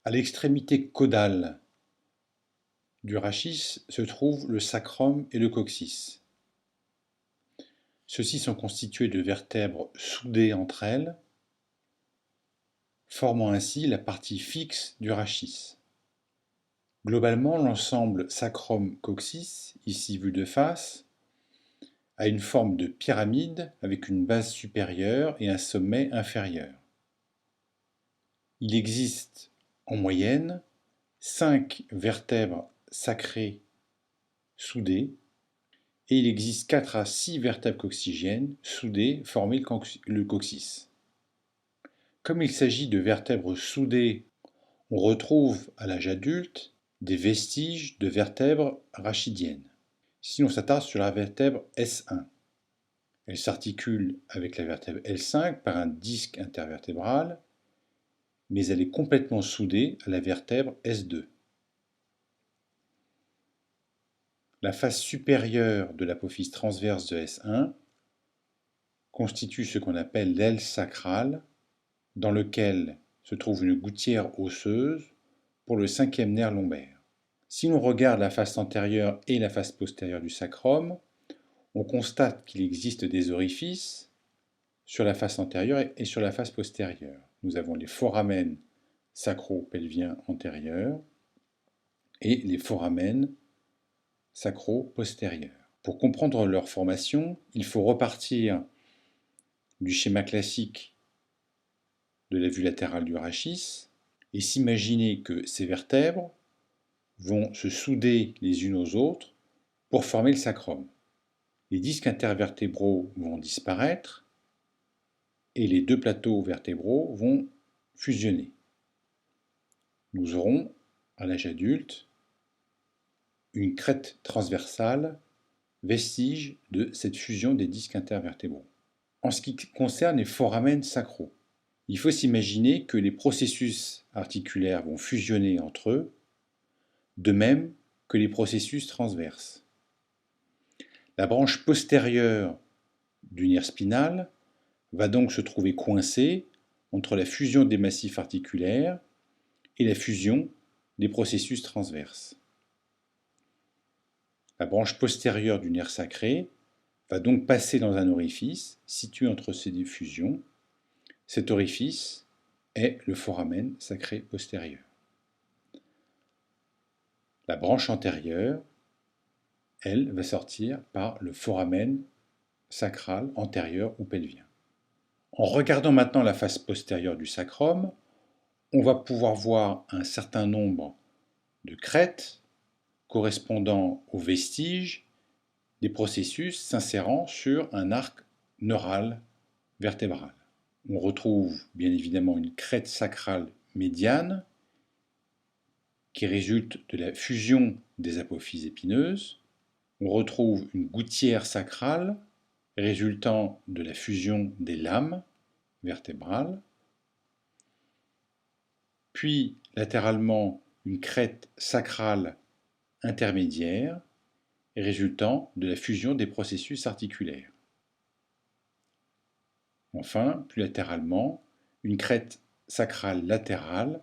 À l'extrémité caudale du rachis se trouvent le sacrum et le coccyx. Ceux-ci sont constitués de vertèbres soudées entre elles, formant ainsi la partie fixe du rachis. Globalement, l'ensemble sacrum-coccyx, ici vu de face, a une forme de pyramide avec une base supérieure et un sommet inférieur. Il existe en moyenne 5 vertèbres sacrées soudées et il existe 4 à 6 vertèbres coccygiennes soudées formant le coccyx. Comme il s'agit de vertèbres soudées, on retrouve à l'âge adulte des vestiges de vertèbres rachidiennes. Si on s'attarde sur la vertèbre S1, elle s'articule avec la vertèbre L5 par un disque intervertébral, mais elle est complètement soudée à la vertèbre S2. La face supérieure de l'apophyse transverse de S1 constitue ce qu'on appelle l'aile sacrale, dans lequel se trouve une gouttière osseuse pour le cinquième nerf lombaire. Si l'on regarde la face antérieure et la face postérieure du sacrum, on constate qu'il existe des orifices sur la face antérieure et sur la face postérieure. Nous avons les foramen sacro-pelviens antérieurs et les foramen sacro-postérieurs. Pour comprendre leur formation, il faut repartir du schéma classique de la vue latérale du rachis et s'imaginer que ces vertèbres vont se souder les unes aux autres pour former le sacrum. Les disques intervertébraux vont disparaître et les deux plateaux vertébraux vont fusionner. Nous aurons, à l'âge adulte, une crête transversale, vestige de cette fusion des disques intervertébraux. En ce qui concerne les foramen sacraux, il faut s'imaginer que les processus articulaires vont fusionner entre eux, de même que les processus transverses. La branche postérieure du nerf spinal va donc se trouver coincée entre la fusion des massifs articulaires et la fusion des processus transverses. La branche postérieure du nerf sacré va donc passer dans un orifice situé entre ces deux fusions. Cet orifice est le foramen sacré postérieur. La branche antérieure, elle, va sortir par le foramen sacral antérieur ou pelvien. En regardant maintenant la face postérieure du sacrum, on va pouvoir voir un certain nombre de crêtes correspondant aux vestiges des processus s'insérant sur un arc neural vertébral. On retrouve bien évidemment une crête sacrale médiane qui résulte de la fusion des apophyses épineuses. On retrouve une gouttière sacrale résultant de la fusion des lames vertébrales. Puis latéralement une crête sacrale intermédiaire résultant de la fusion des processus articulaires. Enfin, plus latéralement, une crête sacrale latérale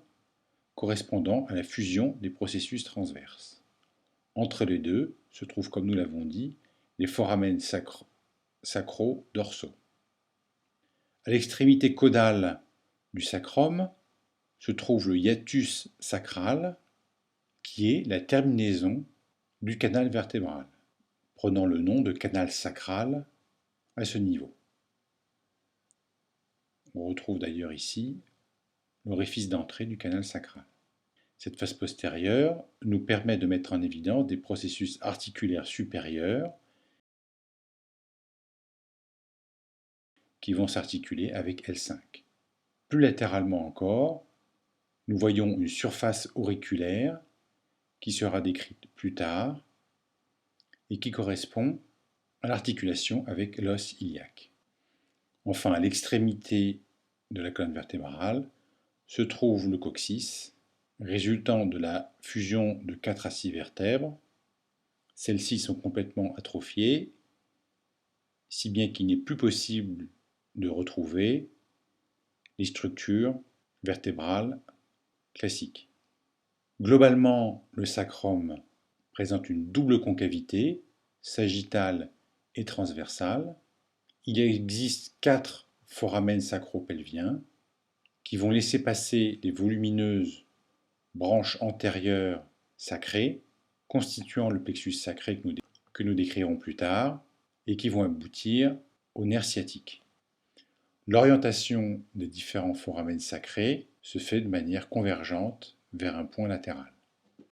correspondant à la fusion des processus transverses. Entre les deux se trouvent, comme nous l'avons dit, les foramen sacro-dorsaux. À l'extrémité caudale du sacrum se trouve le hiatus sacral, qui est la terminaison du canal vertébral, prenant le nom de canal sacral à ce niveau. On retrouve d'ailleurs ici l'orifice d'entrée du canal sacral. Cette face postérieure nous permet de mettre en évidence des processus articulaires supérieurs qui vont s'articuler avec L5. Plus latéralement encore, nous voyons une surface auriculaire qui sera décrite plus tard et qui correspond à l'articulation avec l'os iliaque. Enfin, à l'extrémité de la colonne vertébrale se trouve le coccyx, résultant de la fusion de 4 à 6 vertèbres. Celles-ci sont complètement atrophiées, si bien qu'il n'est plus possible de retrouver les structures vertébrales classique. Globalement, le sacrum présente une double concavité, sagittale et transversale. Il existe 4 foramen sacro-pelviens qui vont laisser passer les volumineuses branches antérieures sacrées, constituant le plexus sacré que nous décrirons plus tard, et qui vont aboutir au nerf sciatique. L'orientation des différents foramen sacrés se fait de manière convergente vers un point latéral.